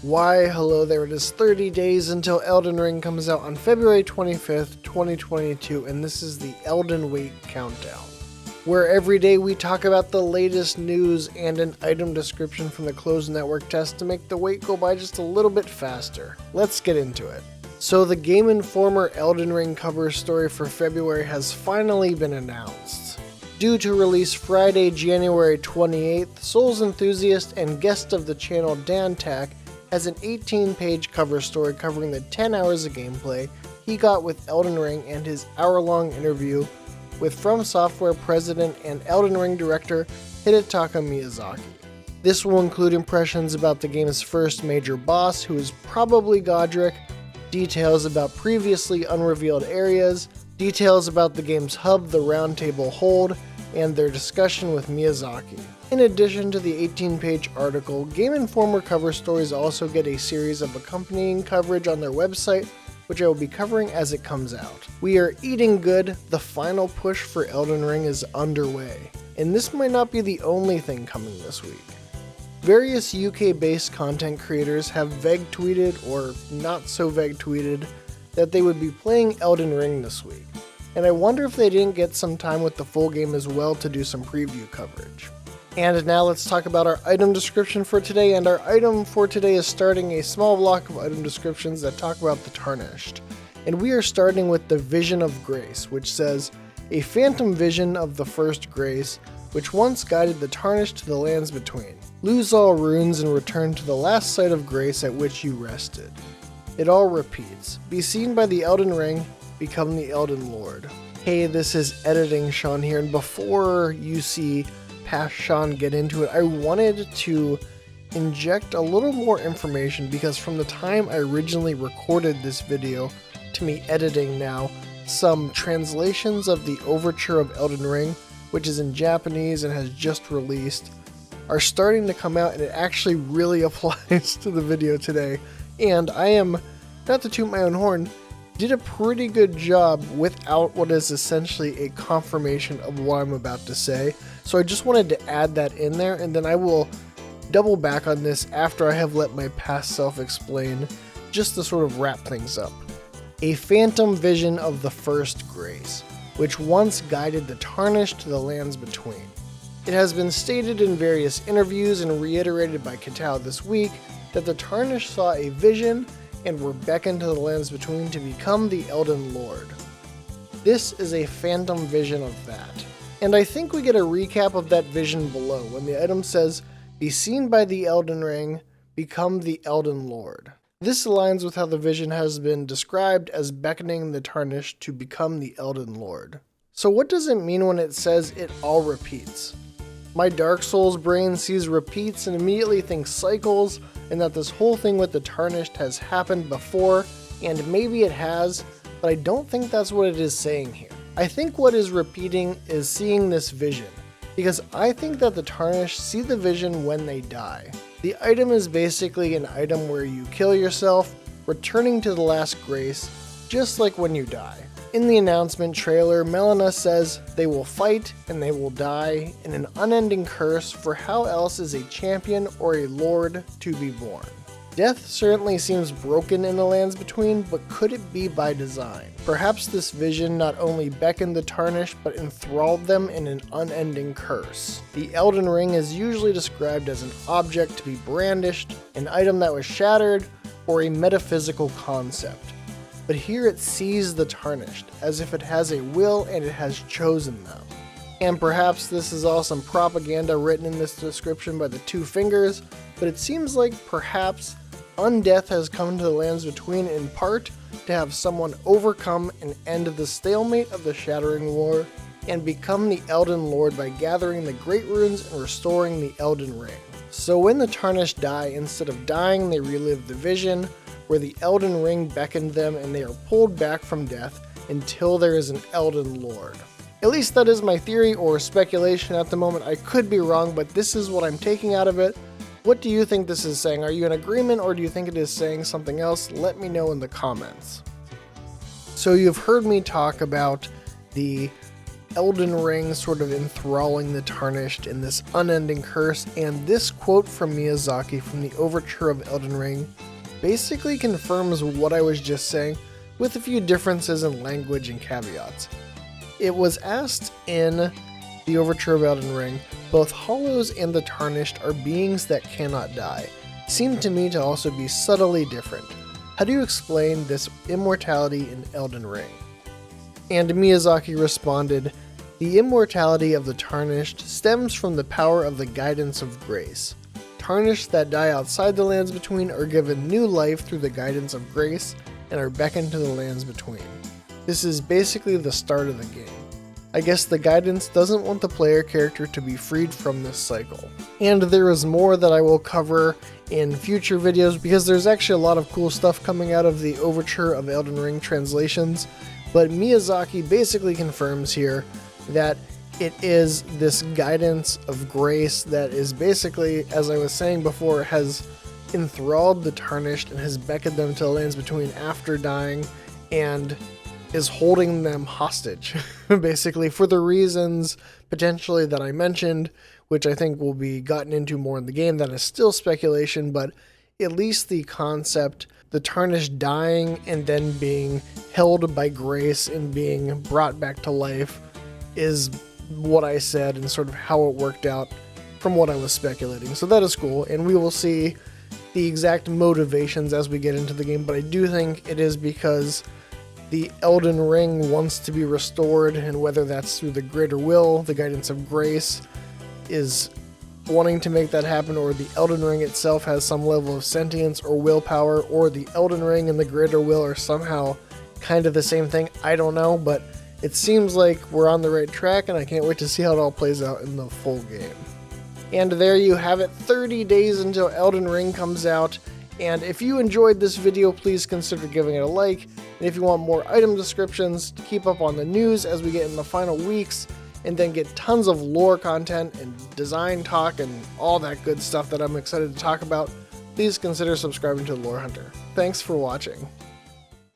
Why, hello there, it is 30 days until Elden Ring comes out on February 25th, 2022, and this is the Elden Wait Countdown, where every day we talk about the latest news and an item description from the closed network test to make the wait go by just a little bit faster. Let's get into it. So the Game Informer Elden Ring cover story for February has finally been announced. Due to release Friday, January 28th, Souls enthusiast and guest of the channel Dan Tack has an 18-page cover story covering the 10 hours of gameplay he got with Elden Ring and his hour-long interview with From Software president and Elden Ring director Hidetaka Miyazaki. This will include impressions about the game's first major boss, who is probably Godric, details about previously unrevealed areas, details about the game's hub, the Round Table Hold, and their discussion with Miyazaki. In addition to the 18-page article, Game Informer cover stories also get a series of accompanying coverage on their website, which I will be covering as it comes out. We are eating good, the final push for Elden Ring is underway, and this might not be the only thing coming this week. Various UK-based content creators have vague tweeted, or not so vague tweeted, that they would be playing Elden Ring this week, and I wonder if they didn't get some time with the full game as well to do some preview coverage. And now let's talk about our item description for today, and our item for today is starting a small block of item descriptions that talk about the Tarnished. And we are starting with the Vision of Grace, which says, a phantom vision of the first grace, which once guided the Tarnished to the lands between. Lose all runes and return to the last site of grace at which you rested. It all repeats. Be seen by the Elden Ring, become the Elden Lord. Hey, this is Editing Sean here, and before you see past Sean get into it, I wanted to inject a little more information because from the time I originally recorded this video to me editing now, some translations of the Overture of Elden Ring, which is in Japanese and has just released, are starting to come out, and it actually really applies to the video today. And I am, not to toot my own horn, did a pretty good job without what is essentially a confirmation of what I'm about to say. So I just wanted to add that in there, and then I will double back on this after I have let my past self explain, just to sort of wrap things up. A phantom vision of the first grace, which once guided the Tarnished to the lands between. It has been stated in various interviews and reiterated by Kitao this week that the Tarnished saw a vision and were beckoned to the lands between to become the Elden Lord. This is a phantom vision of that. And I think we get a recap of that vision below when the item says, be seen by the Elden Ring, become the Elden Lord. This aligns with how the vision has been described as beckoning the Tarnished to become the Elden Lord. So what does it mean when it says it all repeats? My Dark Souls brain sees repeats and immediately thinks cycles, and that this whole thing with the Tarnished has happened before, and maybe it has, but I don't think that's what it is saying here. I think what is repeating is seeing this vision, because I think that the Tarnished see the vision when they die. The item is basically an item where you kill yourself, returning to the last grace, just like when you die. In the announcement trailer, Melina says they will fight and they will die in an unending curse, for how else is a champion or a lord to be born? Death certainly seems broken in the lands between, but could it be by design? Perhaps this vision not only beckoned the Tarnished, but enthralled them in an unending curse. The Elden Ring is usually described as an object to be brandished, an item that was shattered, or a metaphysical concept. But here it sees the Tarnished, as if it has a will and it has chosen them. And perhaps this is all some propaganda written in this description by the Two Fingers, but it seems like perhaps undeath has come to the lands between in part to have someone overcome and end the stalemate of the Shattering War, and become the Elden Lord by gathering the Great Runes and restoring the Elden Ring. So when the Tarnished die, instead of dying, they relive the vision, where the Elden Ring beckoned them and they are pulled back from death until there is an Elden Lord. At least that is my theory or speculation at the moment. I could be wrong, but this is what I'm taking out of it. What do you think this is saying? Are you in agreement, or do you think it is saying something else? Let me know in the comments. So you've heard me talk about the Elden Ring sort of enthralling the Tarnished in this unending curse, and this quote from Miyazaki from the overture of Elden Ring basically confirms what I was just saying, with a few differences in language and caveats. It was asked in the overture of Elden Ring, both Hollows and the Tarnished are beings that cannot die. Seemed to me to also be subtly different. How do you explain this immortality in Elden Ring? And Miyazaki responded, the immortality of the Tarnished stems from the power of the guidance of grace. Tarnished that die outside the Lands Between are given new life through the guidance of grace and are beckoned to the Lands Between. This is basically the start of the game. I guess the guidance doesn't want the player character to be freed from this cycle. And there is more that I will cover in future videos because there's actually a lot of cool stuff coming out of the overture of Elden Ring translations, but Miyazaki basically confirms here that it is this guidance of grace that is basically, as I was saying before, has enthralled the Tarnished and has beckoned them to the Lands Between after dying and is holding them hostage, basically, for the reasons potentially that I mentioned, which I think will be gotten into more in the game. That is still speculation, but at least the concept, the Tarnished dying and then being held by grace and being brought back to life, is what I said and sort of how it worked out from what I was speculating. So that is cool, and we will see the exact motivations as we get into the game, but I do think it is because the Elden Ring wants to be restored, and whether that's through the greater will, the guidance of grace is wanting to make that happen, or the Elden Ring itself has some level of sentience or willpower, or the Elden Ring and the greater will are somehow kind of the same thing. I don't know, but it seems like we're on the right track, and I can't wait to see how it all plays out in the full game. And there you have it, 30 days until Elden Ring comes out. And if you enjoyed this video, please consider giving it a like. And if you want more item descriptions to keep up on the news as we get in the final weeks, and then get tons of lore content and design talk and all that good stuff that I'm excited to talk about, please consider subscribing to Lore Hunter. Thanks for watching.